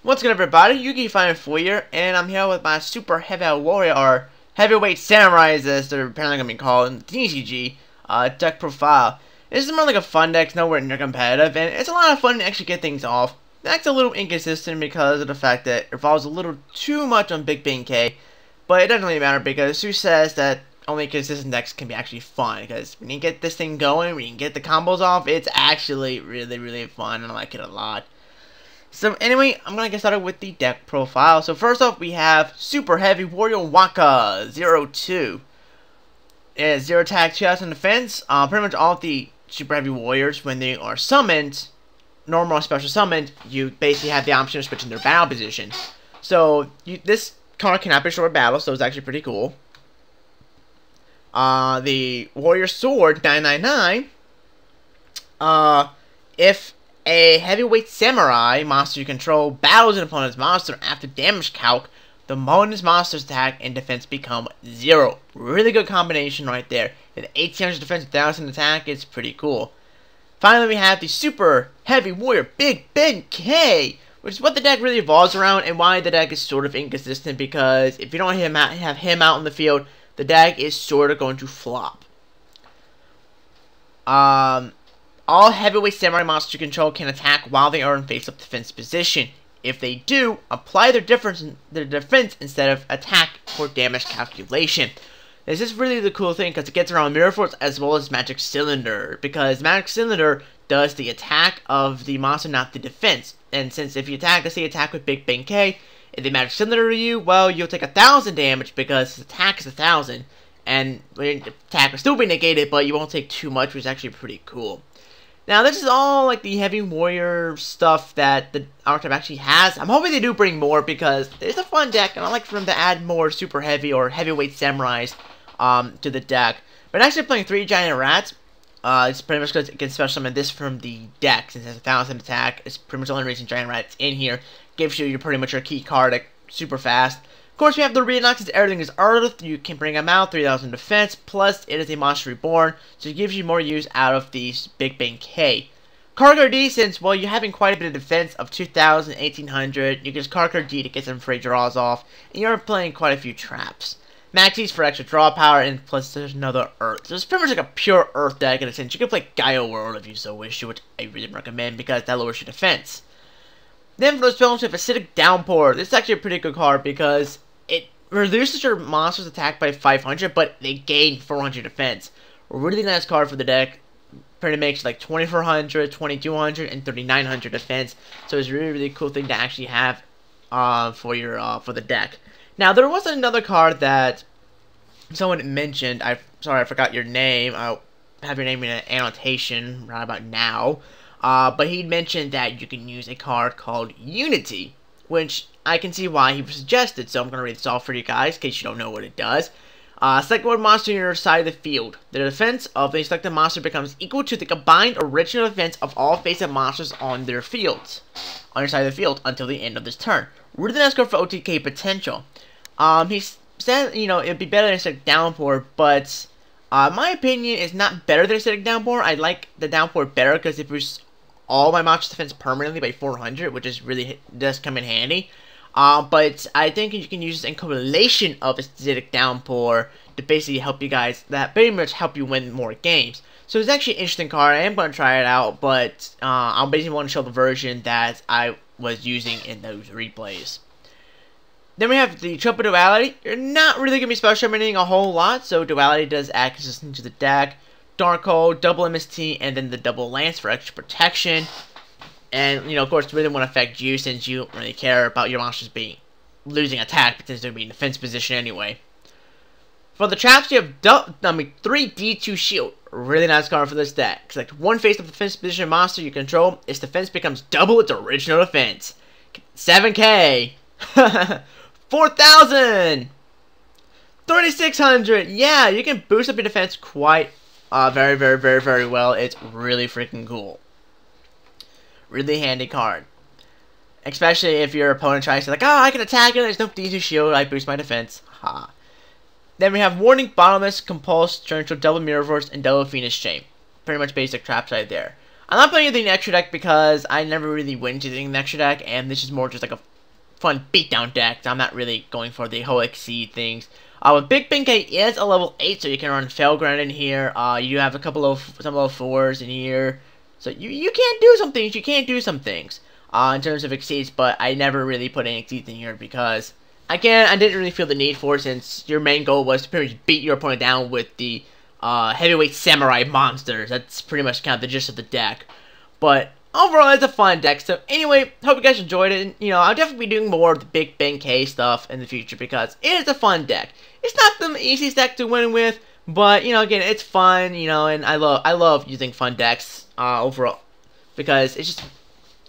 What's good, everybody? Yugioh here, and I'm here with my super heavy warrior, or heavyweight samurais, as they're apparently going to be called in the TCG deck profile. This is more like a fun deck, it's nowhere near competitive, and it's a lot of fun to actually get things off. The deck's a little inconsistent because of the fact that it revolves a little too much on Big Bang K, but it doesn't really matter because who says that only consistent decks can be actually fun? Because when you get this thing going, when you get the combos off, it's actually really fun, and I like it a lot. So anyway, I'm going to get started with the deck profile. So first off, we have Super Heavy Warrior Waka 02. It has 0 attack, 2,000 defense. Pretty much all of the Super Heavy Warriors, when they are summoned, normal or special summoned, you basically have the option of switching their battle position. So this card cannot be short battle, so it's actually pretty cool. The Warrior Sword 999. If a heavyweight samurai monster you control battles an opponent's monster after damage calc, the moment this monster's attack and defense become 0. Really good combination right there. With 1800 defense, 1000 attack, it's pretty cool. Finally, we have the Super Heavy Warrior Big Ben K, which is what the deck really evolves around, and why the deck is sort of inconsistent, because if you don't have him out in the field, the deck is sort of going to flop. All heavyweight samurai monsters you control can attack while they are in face-up defense position. If they do, apply their defense instead of attack for damage calculation. This is really the cool thing because it gets around Mirror Force as well as Magic Cylinder, because Magic Cylinder does the attack of the monster, not the defense. And since if you attack, let's say attack with Big Bang K, if they Magic Cylinder you, well, you'll take 1,000 damage because his attack is 1,000, and the attack will still be negated, but you won't take too much, which is actually pretty cool. Now, this is all like the heavy warrior stuff that the archetype actually has. I'm hoping they do bring more because it's a fun deck, and I like for them to add more super heavy or heavyweight samurais to the deck. But actually playing 3 giant rats, it's pretty much because it can special summon this from the deck. Since it has 1,000 attack, it's pretty much the only reason giant rat's in here. Gives you pretty much your key card like, super fast. Of course, we have the Renox, since everything is Earth, you can bring them out, 3,000 defense, plus it is a monster reborn, so it gives you more use out of the Big Bang K. Cargo D, since, well, you're having quite a bit of defense of 2,000, 1,800, you can just Cargo D to get some free draws off, and you're playing quite a few traps. Maxis for extra draw power, and plus there's another Earth. So it's pretty much like a pure Earth deck in a sense. You can play Gaia World if you so wish, which I really recommend because that lowers your defense. Then for those spells, we have Acidic Downpour. This is actually a pretty good card because it reduces your monster's attack by 500, but they gain 400 defense. A really nice card for the deck. Pretty makes like 2,400, 2,200, and 3,900 defense. So it's a really cool thing to actually have for the deck. Now there was another card that someone mentioned. Sorry, I forgot your name. I'll have your name in an annotation right about now. But he mentioned that you can use a card called Unity, which I can see why he suggested, so I'm going to read this off for you guys, in case you don't know what it does. Select one monster on your side of the field. The defense of the selected monster becomes equal to the combined original defense of all face-up monsters on their fields. On your side of the field, until the end of this turn. Really nice card for OTK potential. He said, you know, it'd be better than Acidic Downpour, but my opinion is not better than Acidic Downpour. I like the Downpour better because it boosts all my monster defense permanently by 400, which is really does come in handy. But I think you can use this in correlation of Acidic Downpour to basically help you guys, that pretty much help you win more games. So it's actually an interesting card. I am going to try it out, but I basically want to show the version that I was using in those replays. Then we have the Triple Duality. You're not really going to be special summoning a whole lot, so Duality does add consistent to the deck. Darkhold, double MST, and then the double Lance for extra protection. And, you know, of course, it really won't affect you since you don't really care about your monsters losing attack, but since they're being in defense position anyway. For the traps, you have 3 D2 Shield. Really nice card for this deck. Select one face-up defense position monster you control. Its defense becomes double its original defense. 7K. 4,000. 3,600. Yeah, you can boost up your defense quite very well. It's really freaking cool. Really handy card. Especially if your opponent tries to like, oh, I can attack it, there's no D2 shield, I boost my defense. Ha. Then we have Warning, Bottomless, Compulse, Torrential, Double Mirror Force, and Double Phoenix Chain. Pretty much basic traps right there. I'm not playing anything extra deck because I never really win using the extra deck, and this is more just like a fun beatdown deck. So I'm not really going for the whole exceed things. With Big Benkei is a level 8, so you can run Failground in here. You have a couple of some level 4s in here. So you can do some things, you can do some things in terms of exceeds, but I never really put any exceeds in here because, again, I didn't really feel the need for it since your main goal was to pretty much beat your opponent down with the heavyweight samurai monsters. That's pretty much kind of the gist of the deck. But overall, it's a fun deck. So anyway, hope you guys enjoyed it. And, you know, I'll definitely be doing more of the Big Benkei stuff in the future because it is a fun deck. It's not the easiest deck to win with, but, you know, again, it's fun, you know, and I love using fun decks overall because it's just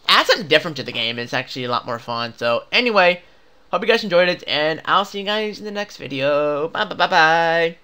adds something different to the game. It's actually a lot more fun. So anyway, hope you guys enjoyed it, and I'll see you guys in the next video. Bye.